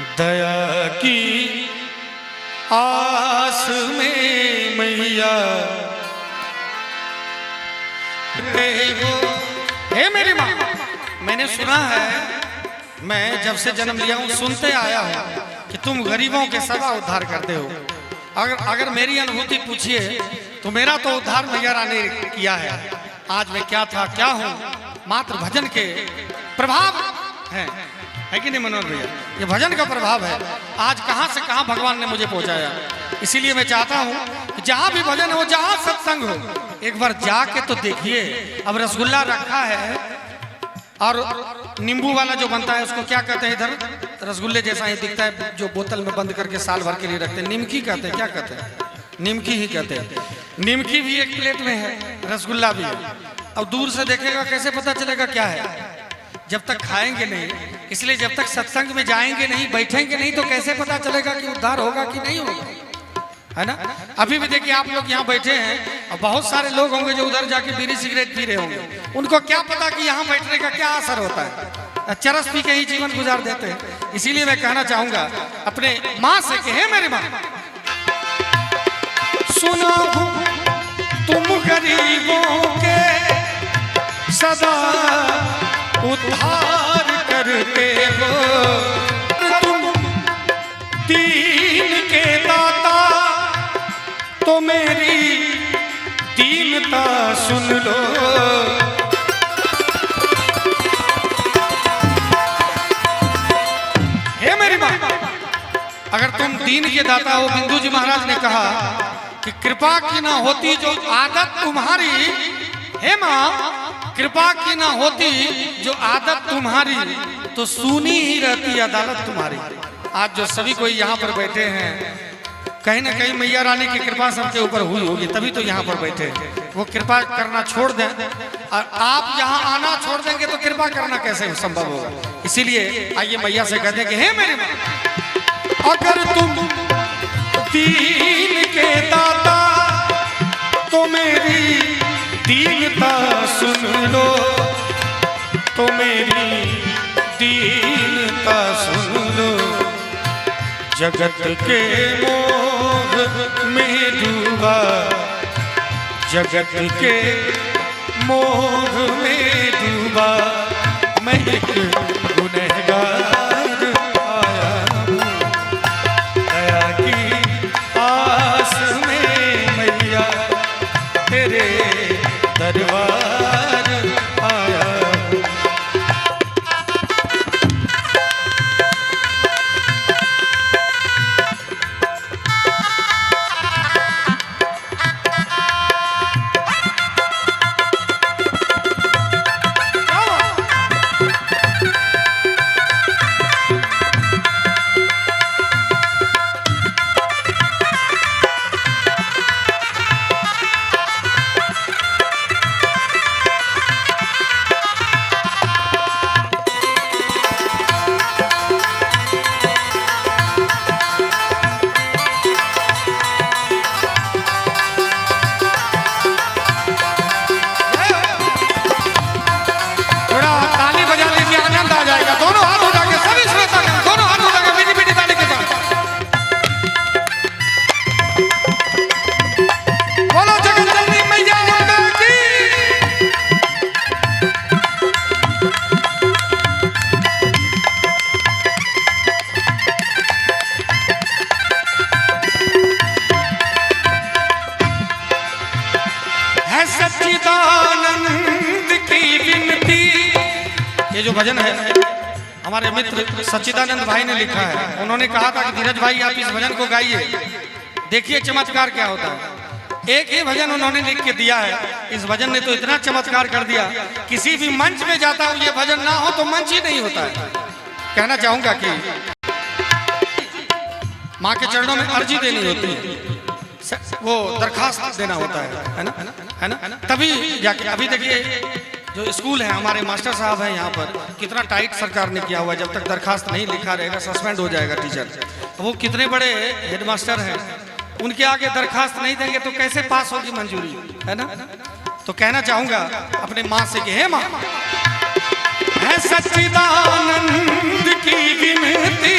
दया की आस में मैया हे मेरी माँ, मैंने सुना है, मैं जब से जन्म लिया हूँ सुनते आया हूँ कि तुम गरीबों के सदा उद्धार करते हो। अगर मेरी अनुभूति पूछिए तो मेरा तो उद्धार मैया रानी ने किया है। आज मैं क्या था क्या हूँ, मात्र भजन के प्रभाव है कि नहीं मनोहर भैया? ये भजन का प्रभाव है। आज कहाँ से कहाँ भगवान ने मुझे पहुँचाया। इसीलिए मैं चाहता हूँ कि जहाँ भी भजन हो, जहाँ सत्संग हो, एक बार जाके तो देखिए। अब रसगुल्ला रखा है और नींबू वाला जो बनता है उसको क्या कहते हैं इधर? रसगुल्ले जैसा ही दिखता है, जो बोतल में बंद करके साल भर के लिए रखते हैं, निमकी कहते हैं। क्या कहते हैं? निमकी ही कहते हैं। निमकी भी एक प्लेट में है, रसगुल्ला भी है। अब दूर से देखेगा कैसे पता चलेगा क्या है? जब तक खाएंगे नहीं। इसलिए जब तक सत्संग में जाएंगे नहीं, बैठेंगे नहीं, तो कैसे पता चलेगा कि उद्धार होगा कि नहीं होगा, है ना? अभी भी देखिए आप लोग यहाँ बैठे हैं और बहुत सारे लोग होंगे जो उधर जाके बीड़ी सिगरेट पी रहे होंगे। उनको क्या पता कि यहाँ बैठने का क्या असर होता है? चरस पी के ही जीवन गुजार देते हैं। इसीलिए मैं कहना चाहूंगा अपने माँ से कि हे मेरी माँ, सुनो तुम गरीबों के सदा उद्धार करते हो, तुम दीन के दाता, तो मेरी दीनता सुन लो। हे मेरी माँ, अगर तुम दीन के दाता हो, बिंदु जी महाराज ने कहा कि कृपा की ना होती जो आदत तुम्हारी, हे माँ कृपा की ना होती जो आदत तुम्हारी, तो सुनी ही रहती अदालत तुम्हारी। आज जो सभी कोई यहाँ पर बैठे हैं, कहीं ना कहीं मैया रानी की कृपा सबके ऊपर हुई होगी, तभी तो यहाँ पर बैठे हैं। वो कृपा करना छोड़ दें और आप यहाँ आना छोड़ देंगे तो कृपा करना कैसे संभव होगा? इसीलिए आइए मैया से कहते हैं कि हे मेरी माँ, अगर तुम दीन के दाता, तो मेरी दीनता सुन लो, तो मेरी दीनता सुन लो। जगत के मोह में डूबा, जगत के मोह में डूबा, मैं एक गुनहगार आया हूँ। दया की आस में मैया तेरे दरबार आया हूँ। ये जो भजन है हमारे मित्र सच्चिदानंद भाई ने लिखा है। उन्होंने कहा था कि धीरज भाई आप इस भजन को गाइए, देखिए चमत्कार क्या होता है। एक ही भजन उन्होंने लिख के दिया है। इस भजन ने तो इतना चमत्कार कर दिया, किसी भी मंच में जाता हूँ ये भजन ना हो तो मंच ही नहीं होता है। कहना चाहूंगा कि माँ के चरणों में अर्जी देनी होती है, वो दरखास्त देना होता है ना, है ना? तभी जाके अभी देखिए जो स्कूल है, हमारे मास्टर साहब हैं यहाँ पर, कितना टाइट सरकार ने किया हुआ है। जब तक दरखास्त नहीं लिखा रहेगा सस्पेंड हो जाएगा टीचर। वो कितने बड़े हेडमास्टर हैं, उनके आगे दरखास्त नहीं देंगे तो कैसे पास होगी मंजूरी, है ना? तो कहना चाहूंगा अपने माँ से कि हे माँ, है सच्चिदानंद की विनती,